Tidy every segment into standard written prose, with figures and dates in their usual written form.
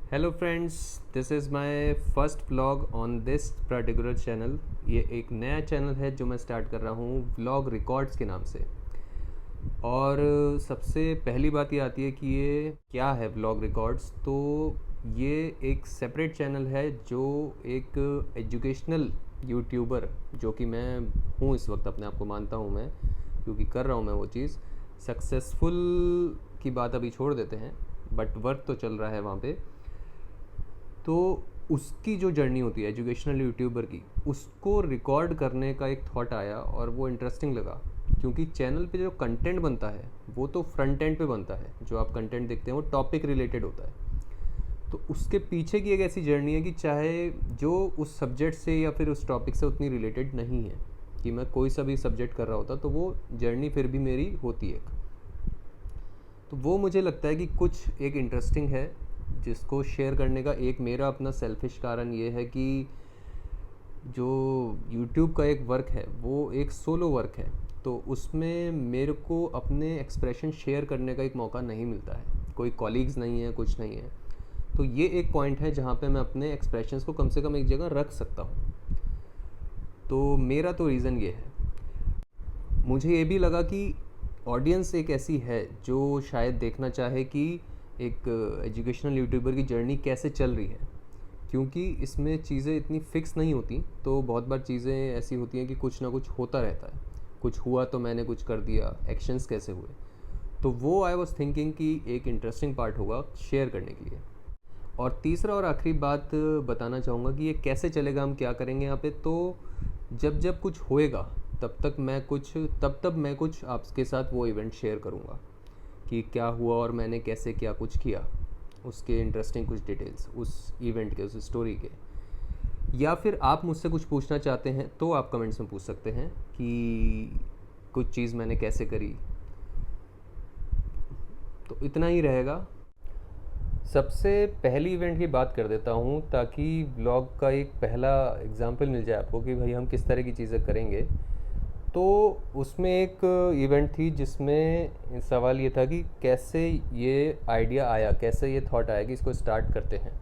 Hello friends, this is my first vlog on this particular channel. ये एक नया channel है जो मैं स्टार्ट कर रहा हूँ व्लॉग रिकॉर्ड्स के नाम से। और सबसे पहली बात ये आती है कि ये क्या है व्लॉग रिकॉर्ड्स। तो ये एक सेपरेट चैनल है जो एक एजुकेशनल यूट्यूबर, जो कि मैं हूँ इस वक्त, अपने आप को मानता हूँ मैं, क्योंकि कर रहा हूँ मैं वो चीज़ सक्सेसफुल। की बात अभी छोड़ देते हैं, बट वर्क तो चल रहा है वहाँ पे। तो उसकी जो जर्नी होती है एजुकेशनल यूट्यूबर की, उसको रिकॉर्ड करने का एक थॉट आया और वो इंटरेस्टिंग लगा। क्योंकि चैनल पे जो कंटेंट बनता है वो तो फ्रंट एंड पे बनता है, जो आप कंटेंट देखते हैं वो टॉपिक रिलेटेड होता है। तो उसके पीछे की एक ऐसी जर्नी है कि चाहे जो उस सब्जेक्ट से या फिर उस टॉपिक से उतनी रिलेटेड नहीं है, कि मैं कोई सा भी सब्जेक्ट कर रहा होता तो वो जर्नी फिर भी मेरी होती है। तो वो मुझे लगता है कि कुछ एक इंटरेस्टिंग है, जिसको शेयर करने का एक मेरा अपना सेल्फिश कारण ये है कि जो यूट्यूब का एक वर्क है वो एक सोलो वर्क है। तो उसमें मेरे को अपने एक्सप्रेशन शेयर करने का एक मौका नहीं मिलता है, कोई कॉलीग्स नहीं है, कुछ नहीं है। तो ये एक पॉइंट है जहाँ पे मैं अपने एक्सप्रेशंस को कम से कम एक जगह रख सकता हूँ। तो मेरा तो रीज़न ये है। मुझे ये भी लगा कि ऑडियंस एक ऐसी है जो शायद देखना चाहे कि एक एजुकेशनल यूट्यूबर की जर्नी कैसे चल रही है। क्योंकि इसमें चीज़ें इतनी फिक्स नहीं होती, तो बहुत बार चीज़ें ऐसी होती हैं कि कुछ ना कुछ होता रहता है। कुछ हुआ तो मैंने कुछ कर दिया, एक्शंस कैसे हुए। तो वो आई वॉज थिंकिंग कि एक इंटरेस्टिंग पार्ट होगा शेयर करने के लिए। और तीसरा और आखिरी बात बताना चाहूँगा कि ये कैसे चलेगा, हम क्या करेंगे यहाँ पे। तो जब जब कुछ होएगा तब तब मैं कुछ आपके साथ वो इवेंट शेयर करूँगा कि क्या हुआ और मैंने कैसे क्या कुछ किया, उसके इंटरेस्टिंग कुछ डिटेल्स उस इवेंट के, उस स्टोरी के। या फिर आप मुझसे कुछ पूछना चाहते हैं तो आप कमेंट्स में पूछ सकते हैं कि कुछ चीज़ मैंने कैसे करी। तो इतना ही रहेगा। सबसे पहली इवेंट की बात कर देता हूँ ताकि ब्लॉग का एक पहला एग्जाम्पल मिल जाए आपको कि भाई हम किस तरह की चीज़ें करेंगे। तो उसमें एक इवेंट थी जिसमें सवाल ये था कि कैसे ये आइडिया आया, कैसे ये थॉट आया कि इसको स्टार्ट करते हैं।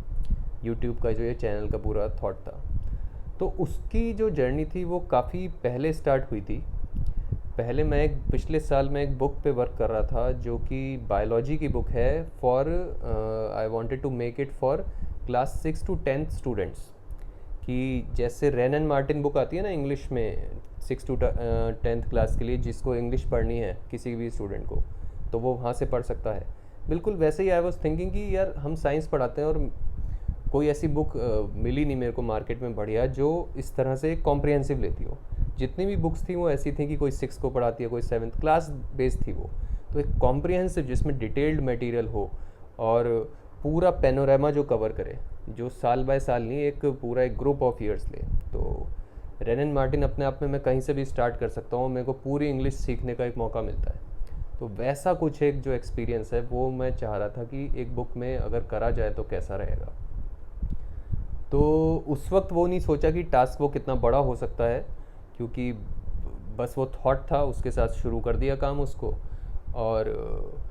यूट्यूब का जो ये चैनल का पूरा थॉट था, तो उसकी जो जर्नी थी वो काफ़ी पहले स्टार्ट हुई थी। पहले मैं एक पिछले साल में एक बुक पे वर्क कर रहा था जो कि बायोलॉजी की बुक है for I wanted to make it for class 6 to 10 students. कि जैसे रेन एंड मार्टिन बुक आती है ना इंग्लिश में 6 to 10th क्लास के लिए, जिसको इंग्लिश पढ़नी है किसी भी स्टूडेंट को, तो वो वहाँ से पढ़ सकता है। बिल्कुल वैसे ही आई वॉज थिंकिंग कि यार हम साइंस पढ़ाते हैं और कोई ऐसी बुक मिली नहीं मेरे को मार्केट में बढ़िया जो इस तरह से कॉम्प्रिहेंसिव लेती हो। जितनी भी बुक्स थी वो ऐसी थी कि कोई 6 को पढ़ाती है, कोई 7th क्लास बेस्ड थी वो। तो एक कॉम्प्रिहेंसिव जिसमें डिटेल्ड मटेरियल हो और पूरा पेनोरामा जो कवर करे, जो साल बाय साल नहीं, एक पूरा एक ग्रुप ऑफ ईयर्स ले। तो रेन एंड मार्टिन अपने आप में मैं कहीं से भी स्टार्ट कर सकता हूँ, मेरे को पूरी इंग्लिश सीखने का एक मौका मिलता है। तो वैसा कुछ एक जो एक्सपीरियंस है वो मैं चाह रहा था कि एक बुक में अगर करा जाए तो कैसा रहेगा। तो उस वक्त वो नहीं सोचा कि टास्क वो कितना बड़ा हो सकता है, क्योंकि बस वो थॉट था, उसके साथ शुरू कर दिया काम उसको। और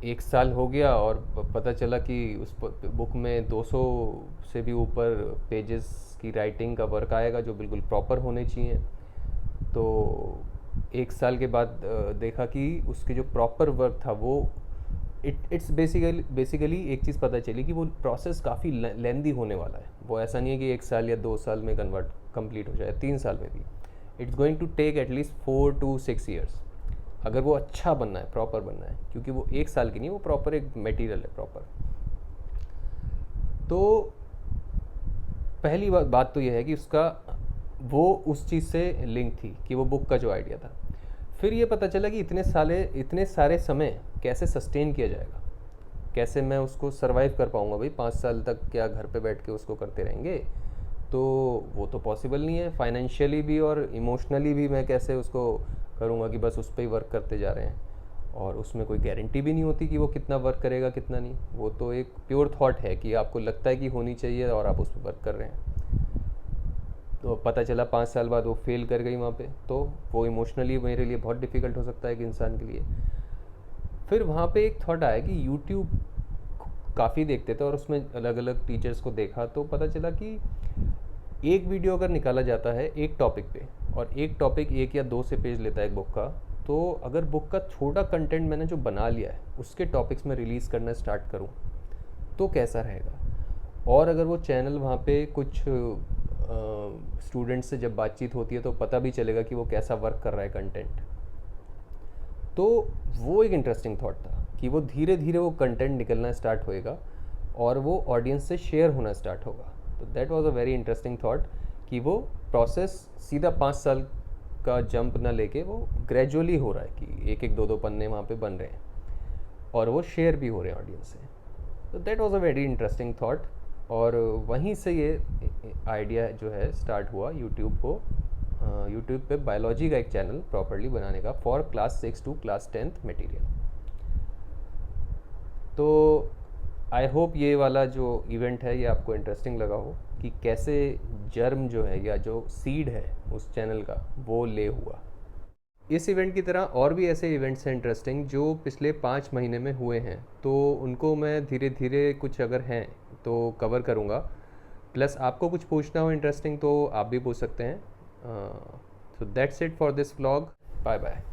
1 साल हो गया और पता चला कि उस बुक में 200 से भी ऊपर पेजेस की राइटिंग का वर्क आएगा जो बिल्कुल प्रॉपर होने चाहिए। तो 1 साल के बाद देखा कि उसके जो प्रॉपर वर्क था वो इट्स बेसिकली एक चीज़ पता चली कि वो प्रोसेस काफ़ी लेंदी होने वाला है। वो ऐसा नहीं है कि 1 साल या 2 साल में कन्वर्ट कंप्लीट हो जाए, 3 साल में भी। It's going to take at least 4 to 6 years अगर वो अच्छा बनना है, प्रॉपर बनना है, क्योंकि वो 1 साल की नहीं, वो प्रॉपर एक मटेरियल है प्रॉपर। तो पहली बात तो यह है कि उसका वो उस चीज़ से लिंक थी कि वो बुक का जो आइडिया था। फिर ये पता चला कि इतने सारे समय कैसे सस्टेन किया जाएगा, कैसे मैं उसको सरवाइव कर पाऊँगा। भाई 5 साल तक क्या घर पे बैठ के उसको करते रहेंगे, तो वो तो पॉसिबल नहीं है। फाइनेंशियली भी और इमोशनली भी मैं कैसे उसको करूँगा कि बस उस पर ही वर्क करते जा रहे हैं, और उसमें कोई गारंटी भी नहीं होती कि वो कितना वर्क करेगा कितना नहीं। वो तो एक प्योर थॉट है कि आपको लगता है कि होनी चाहिए और आप उस पर वर्क कर रहे हैं। तो पता चला 5 साल बाद वो फेल कर गई वहाँ पे, तो वो इमोशनली मेरे लिए बहुत डिफ़िकल्ट हो सकता है एक इंसान के लिए। फिर वहाँ पे एक थॉट आया कि यूट्यूब काफ़ी देखते थे और उसमें अलग अलग टीचर्स को देखा तो पता चला कि एक वीडियो अगर निकाला जाता है एक टॉपिक पे और एक टॉपिक 1 या 2 से पेज लेता है एक बुक का, तो अगर बुक का छोटा कंटेंट मैंने जो बना लिया है उसके टॉपिक्स में रिलीज़ करना स्टार्ट करूँ तो कैसा रहेगा। और अगर वो चैनल वहाँ पे कुछ स्टूडेंट्स से जब बातचीत होती है तो पता भी चलेगा कि वो कैसा वर्क कर रहा है कंटेंट। तो वो एक इंटरेस्टिंग थॉट था कि वो धीरे धीरे वो कंटेंट निकलना स्टार्ट होएगा और वो ऑडियंस से शेयर होना स्टार्ट होगा। तो that was a very interesting thought कि वो प्रोसेस सीधा 5 साल का जंप ना लेके वो ग्रेजुअली हो रहा है कि एक एक 2 पन्ने वहाँ पे बन रहे हैं और वो शेयर भी हो रहे हैं ऑडियंस से। तो that was a very interesting thought और वहीं से ये आइडिया जो है स्टार्ट हुआ यूट्यूब पे बायोलॉजी का एक चैनल प्रॉपरली बनाने का for class 6 to class 10th material. तो आई होप ये वाला जो इवेंट है ये आपको इंटरेस्टिंग लगा हो कि कैसे जर्म जो है या जो सीड है उस चैनल का वो ले हुआ। इस इवेंट की तरह और भी ऐसे इवेंट्स हैं इंटरेस्टिंग जो पिछले 5 महीने में हुए हैं, तो उनको मैं धीरे धीरे कुछ अगर हैं तो कवर करूँगा। प्लस आपको कुछ पूछना हो इंटरेस्टिंग तो आप भी पूछ सकते हैं। So that's it for this vlog. Bye bye.